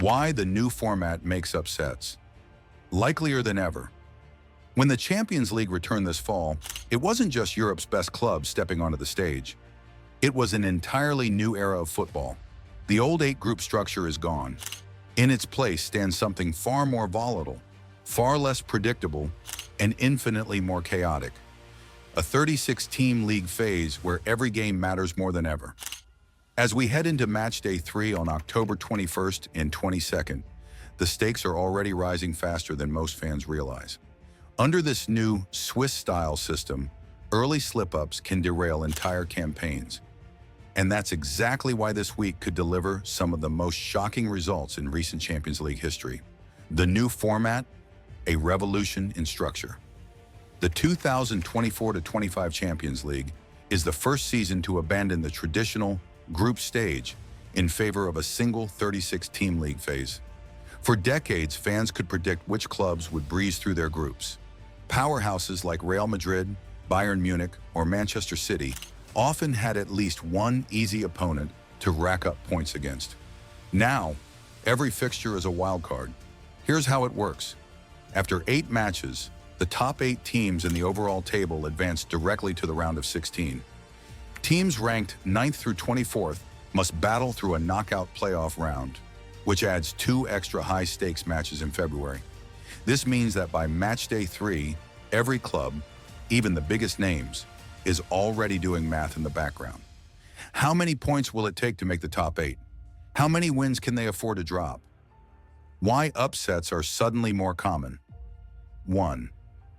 Why the new format makes upsets. Likelier than ever. When the Champions League returned this fall, it wasn't just Europe's best clubs stepping onto the stage. It was an entirely new era of football. The old 8-group structure is gone. In its place stands something far more volatile, far less predictable, and infinitely more chaotic. A 36-team league phase where every game matters more than ever. As we head into Matchday 3 on October 21st and 22nd, the stakes are already rising faster than most fans realize. Under this new Swiss-style system, early slip-ups can derail entire campaigns. And that's exactly why this week could deliver some of the most shocking results in recent Champions League history. The new format, a revolution in structure. The 2024-25 Champions League is the first season to abandon the traditional group stage in favor of a single 36-team league phase. For decades, fans could predict which clubs would breeze through their groups. Powerhouses like Real Madrid, Bayern Munich, or Manchester City often had at least one easy opponent to rack up points against. Now, every fixture is a wild card. Here's how it works. After 8 matches, the top 8 teams in the overall table advance directly to the round of 16. Teams ranked 9th through 24th must battle through a knockout playoff round, which adds 2 extra high-stakes matches in February. This means that by Matchday 3, every club, even the biggest names, is already doing math in the background. How many points will it take to make the top 8? How many wins can they afford to drop? Why upsets are suddenly more common. 1.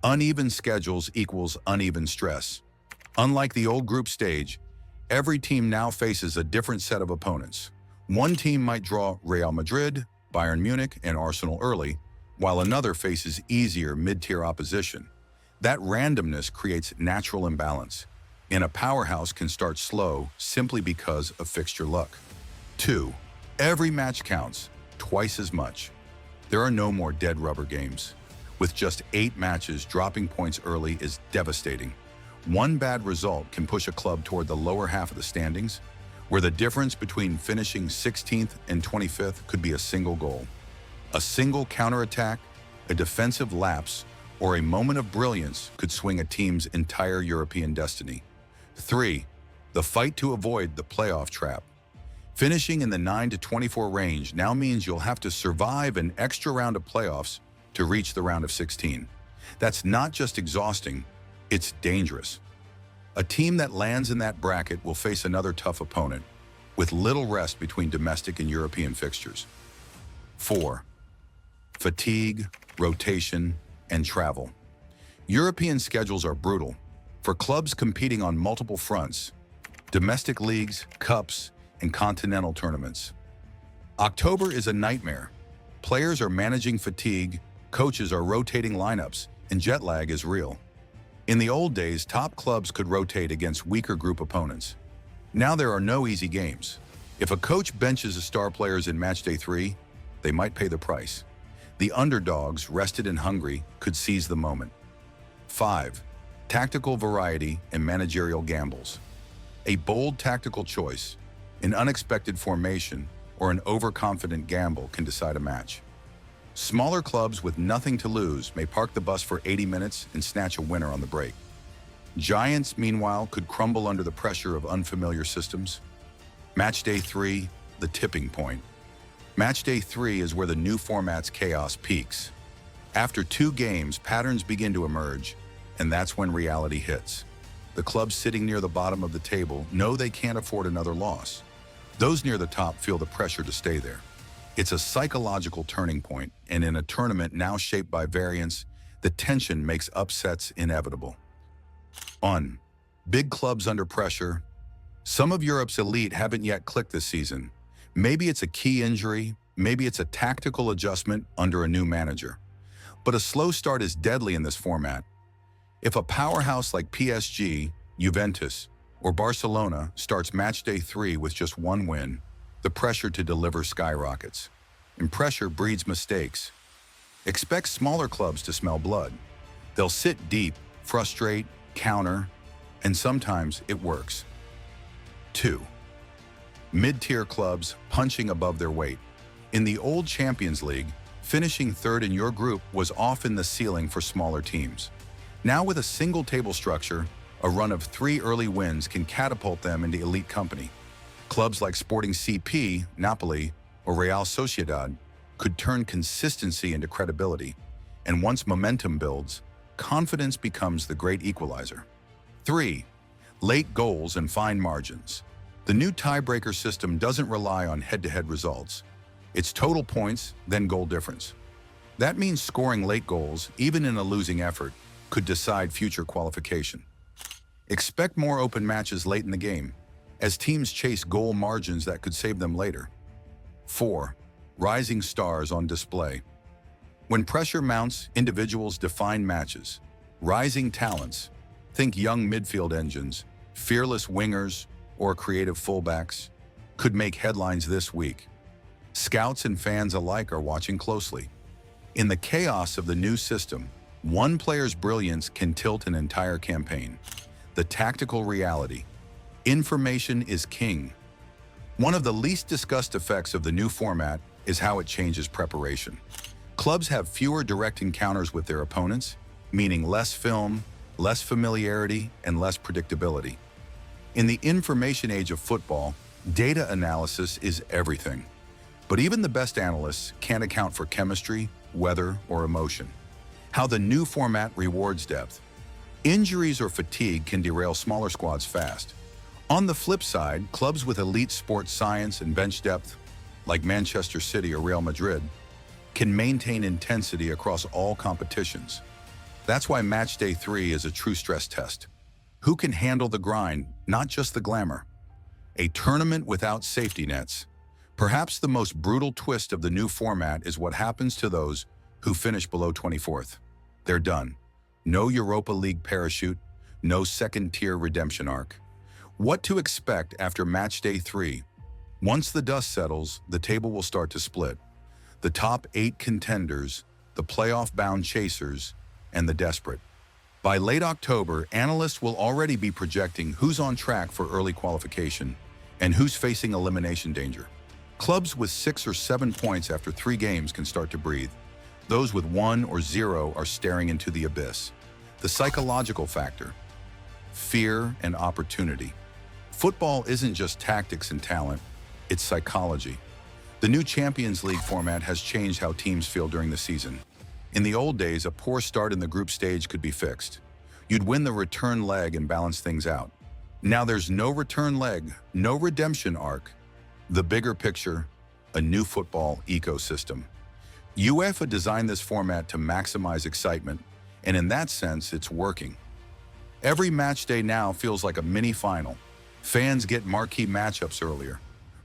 Uneven schedules equals uneven stress. Unlike the old group stage, every team now faces a different set of opponents. One team might draw Real Madrid, Bayern Munich, and Arsenal early, while another faces easier mid-tier opposition. That randomness creates natural imbalance, and a powerhouse can start slow simply because of fixture luck. 2. Every match counts, twice as much. There are no more dead rubber games. With just 8 matches, dropping points early is devastating. One bad result can push a club toward the lower half of the standings, where the difference between finishing 16th and 25th could be a single goal. A single counterattack, a defensive lapse, or a moment of brilliance could swing a team's entire European destiny. 3. The fight to avoid the playoff trap. Finishing in the 9 to 24 range now means you'll have to survive an extra round of playoffs to reach the round of 16. That's not just exhausting, it's dangerous. A team that lands in that bracket will face another tough opponent, with little rest between domestic and European fixtures. 4. Fatigue, rotation, and travel. European schedules are brutal. For clubs competing on multiple fronts, domestic leagues, cups, and continental tournaments. October is a nightmare. Players are managing fatigue, coaches are rotating lineups, and jet lag is real. In the old days, top clubs could rotate against weaker group opponents. Now there are no easy games. If a coach benches the star players in Matchday 3, they might pay the price. The underdogs, rested and hungry, could seize the moment. 5. Tactical variety and managerial gambles. A bold tactical choice, an unexpected formation, or an overconfident gamble can decide a match. Smaller clubs with nothing to lose may park the bus for 80 minutes and snatch a winner on the break. Giants, meanwhile, could crumble under the pressure of unfamiliar systems. Matchday 3, the tipping point. Matchday 3 is where the new format's chaos peaks. After 2 games, patterns begin to emerge, and that's when reality hits. The clubs sitting near the bottom of the table know they can't afford another loss. Those near the top feel the pressure to stay there. It's a psychological turning point, and in a tournament now shaped by variance, the tension makes upsets inevitable. 1. Big clubs under pressure. Some of Europe's elite haven't yet clicked this season. Maybe it's a key injury, maybe it's a tactical adjustment under a new manager. But a slow start is deadly in this format. If a powerhouse like PSG, Juventus, or Barcelona starts Matchday 3 with just 1 win, the pressure to deliver skyrockets. And pressure breeds mistakes. Expect smaller clubs to smell blood. They'll sit deep, frustrate, counter, and sometimes it works. 2. Mid-tier clubs punching above their weight. In the old Champions League, finishing third in your group was often the ceiling for smaller teams. Now with a single table structure, a run of 3 early wins can catapult them into elite company. Clubs like Sporting CP, Napoli, or Real Sociedad could turn consistency into credibility, and once momentum builds, confidence becomes the great equalizer. 3. Late goals and fine margins. The new tiebreaker system doesn't rely on head-to-head results. It's total points, then goal difference. That means scoring late goals, even in a losing effort, could decide future qualification. Expect more open matches late in the game, as teams chase goal margins that could save them later. 4. Rising stars on display. When pressure mounts, individuals define matches. Rising talents, think young midfield engines, fearless wingers, or creative fullbacks, could make headlines this week. Scouts and fans alike are watching closely. In the chaos of the new system, one player's brilliance can tilt an entire campaign. The tactical reality. Information is king. One of the least discussed effects of the new format is how it changes preparation. Clubs have fewer direct encounters with their opponents, meaning less film, less familiarity, and less predictability. In the information age of football, data analysis is everything. But even the best analysts can't account for chemistry, weather, or emotion. How the new format rewards depth. Injuries or fatigue can derail smaller squads fast. On the flip side, clubs with elite sports science and bench depth, like Manchester City or Real Madrid, can maintain intensity across all competitions. That's why Matchday 3 is a true stress test. Who can handle the grind, not just the glamour? A tournament without safety nets. Perhaps the most brutal twist of the new format is what happens to those who finish below 24th. They're done. No Europa League parachute, no second-tier redemption arc. What to expect after Matchday 3? Once the dust settles, the table will start to split. The top 8 contenders, the playoff-bound chasers, and the desperate. By late October, analysts will already be projecting who's on track for early qualification and who's facing elimination danger. Clubs with 6 or 7 points after 3 games can start to breathe. Those with 1 or 0 are staring into the abyss. The psychological factor. Fear and opportunity. Football isn't just tactics and talent, it's psychology. The new Champions League format has changed how teams feel during the season. In the old days, a poor start in the group stage could be fixed. You'd win the return leg and balance things out. Now there's no return leg, no redemption arc. The bigger picture, a new football ecosystem. UEFA designed this format to maximize excitement, and in that sense, it's working. Every match day now feels like a mini final. Fans get marquee matchups earlier.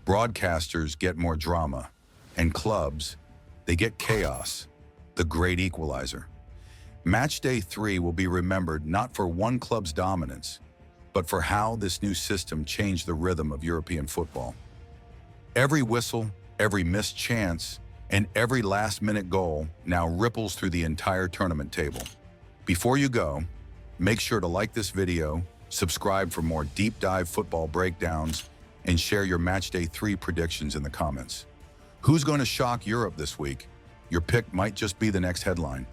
Broadcasters get more drama. And clubs, they get chaos. The great equalizer. Matchday 3 will be remembered not for one club's dominance, but for how this new system changed the rhythm of European football. Every whistle, every missed chance, and every last-minute goal now ripples through the entire tournament table. Before you go, make sure to like this video, subscribe for more deep-dive football breakdowns, and share your Matchday 3 predictions in the comments. Who's going to shock Europe this week? Your pick might just be the next headline.